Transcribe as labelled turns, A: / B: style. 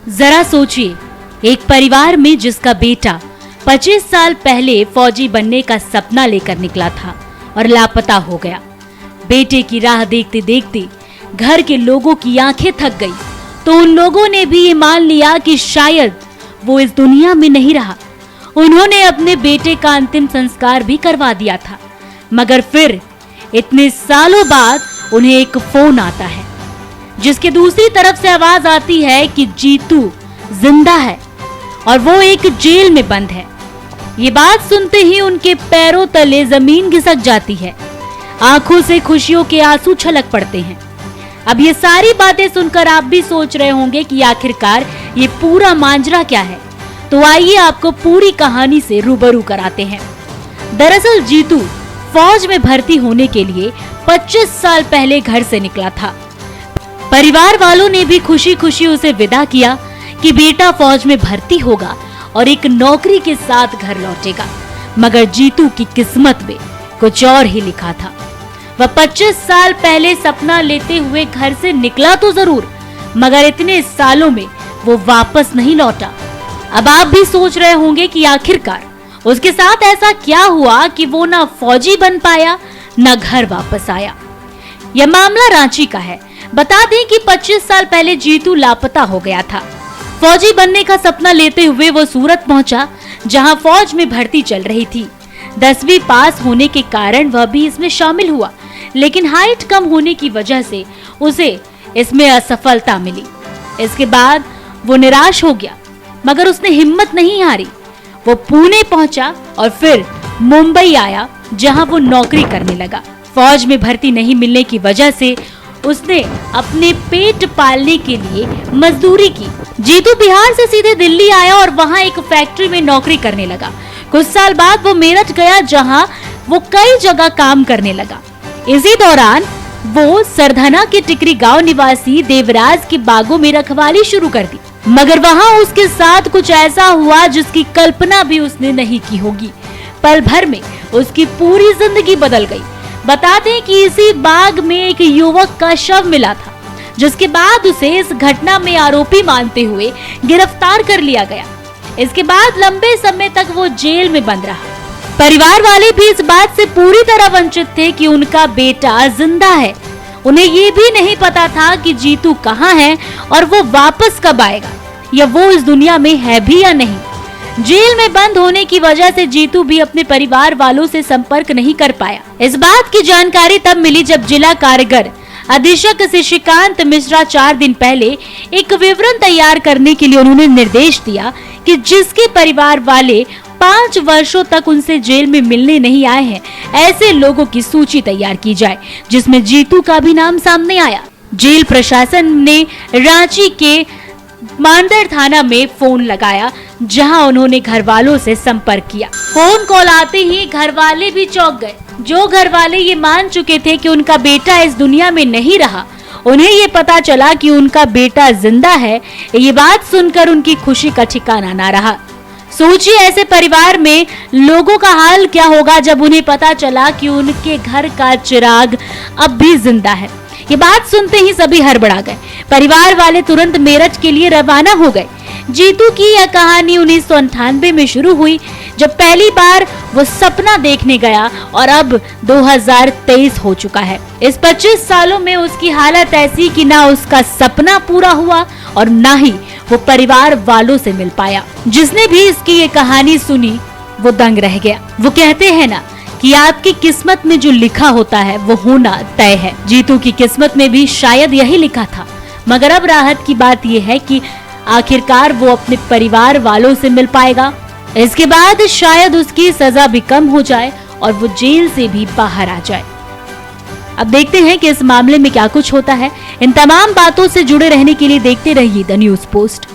A: जरा सोचिए, एक परिवार में जिसका बेटा 25 साल पहले फौजी बनने का सपना लेकर निकला था और लापता हो गया। बेटे की राह देखते देखते घर के लोगों की आंखें थक गई, तो उन लोगों ने भी ये मान लिया कि शायद वो इस दुनिया में नहीं रहा। उन्होंने अपने बेटे का अंतिम संस्कार भी करवा दिया था, मगर फिर इतने सालों बाद उन्हें एक फोन आता है, जिसके दूसरी तरफ से आवाज आती है कि जीतू जिंदा है और वो एक जेल में बंद है। ये बात सुनते ही उनके पैरों तले जमीन खिसक जाती है, आंखों से खुशियों के आंसू छलक पड़ते हैं। अब ये सारी बातें सुनकर आप भी सोच रहे होंगे कि आखिरकार ये पूरा मांजरा क्या है, तो आइए आपको पूरी कहानी से रूबरू कराते हैं। दरअसल जीतू फौज में भर्ती होने के लिए 25 साल पहले घर से निकला था। परिवार वालों ने भी खुशी खुशी उसे विदा किया कि बेटा फौज में भर्ती होगा और एक नौकरी के साथ घर लौटेगा, मगर जीतू की किस्मत में कुछ और ही लिखा था। वह 25 साल पहले सपना लेते हुए घर से निकला तो जरूर, मगर इतने सालों में वो वापस नहीं लौटा। अब आप भी सोच रहे होंगे कि आखिरकार उसके साथ ऐसा क्या हुआ कि वो ना फौजी बन पाया न घर वापस आया। यह मामला रांची का है। बता दें कि 25 साल पहले जीतू लापता हो गया था। फौजी बनने का सपना लेते हुए वो सूरत पहुंचा, जहां फौज में भर्ती चल रही थी। 10वीं पास होने के कारण वह भी इसमें शामिल हुआ, लेकिन हाइट कम होने की वजह से उसे इसमें असफलता मिली। इसके बाद वो निराश हो गया, मगर उसने हिम्मत नहीं हारी। वो पुणे पहुंचा और फिर मुंबई आया, जहां वो नौकरी करने लगा। फौज में भर्ती नहीं मिलने की वजह से उसने अपने पेट पालने के लिए मजदूरी की। जीतू बिहार से सीधे दिल्ली आया और वहां एक फैक्ट्री में नौकरी करने लगा। कुछ साल बाद वो मेरठ गया, जहां वो कई जगह काम करने लगा। इसी दौरान वो सरधना के टिकरी गांव निवासी देवराज के बागों में रखवाली शुरू कर दी, मगर वहां उसके साथ कुछ ऐसा हुआ जिसकी कल्पना भी उसने नहीं की होगी। पल भर में उसकी पूरी जिंदगी बदल गई। बता दें कि इसी बाग में एक युवक का शव मिला था, जिसके बाद उसे इस घटना में आरोपी मानते हुए गिरफ्तार कर लिया गया। इसके बाद लंबे समय तक वो जेल में बंद रहा। परिवार वाले भी इस बात से पूरी तरह वंचित थे कि उनका बेटा जिंदा है। उन्हें ये भी नहीं पता था कि जीतू कहाँ है और वो वापस कब आएगा, या वो इस दुनिया में है भी या नहीं। जेल में बंद होने की वजह से जीतू भी अपने परिवार वालों से संपर्क नहीं कर पाया। इस बात की जानकारी तब मिली जब जिला कारागार अधीक्षक शशिकांत मिश्रा 4 दिन पहले एक विवरण तैयार करने के लिए उन्होंने निर्देश दिया कि जिसके परिवार वाले 5 वर्षों तक उनसे जेल में मिलने नहीं आए हैं, ऐसे लोगों की सूची तैयार की जाए, जिसमें जीतू का भी नाम सामने आया। जेल प्रशासन ने रांची के मानदर थाना में फोन लगाया, जहां उन्होंने घर वालों से संपर्क किया। फोन कॉल आते ही घर वाले भी चौंक गए। जो घर वाले ये मान चुके थे कि उनका बेटा इस दुनिया में नहीं रहा, उन्हें ये पता चला कि उनका बेटा जिंदा है। ये बात सुनकर उनकी खुशी का ठिकाना ना रहा। सोचिए ऐसे परिवार में लोगों का हाल क्या होगा जब उन्हें पता चला कि उनके घर का चिराग अब भी जिंदा है। ये बात सुनते ही सभी हड़बड़ा गए। परिवार वाले तुरंत मेरठ के लिए रवाना हो गए। जीतू की यह कहानी 1998 में शुरू हुई, जब पहली बार वो सपना देखने गया, और अब 2023 हो चुका है। इस 25 सालों में उसकी हालत ऐसी कि ना उसका सपना पूरा हुआ और ना ही वो परिवार वालों से मिल पाया। जिसने भी इसकी ये कहानी सुनी वो दंग रह गया। वो कहते हैं ना कि आपकी किस्मत में जो लिखा होता है वो होना तय है। जीतू की किस्मत में भी शायद यही लिखा था, मगर अब राहत की बात यह है कि आखिरकार वो अपने परिवार वालों से मिल पाएगा। इसके बाद शायद उसकी सजा भी कम हो जाए और वो जेल से भी बाहर आ जाए। अब देखते हैं कि इस मामले में क्या कुछ होता है। इन तमाम बातों से जुड़े रहने के लिए देखते रहिए द न्यूज़ पोस्ट।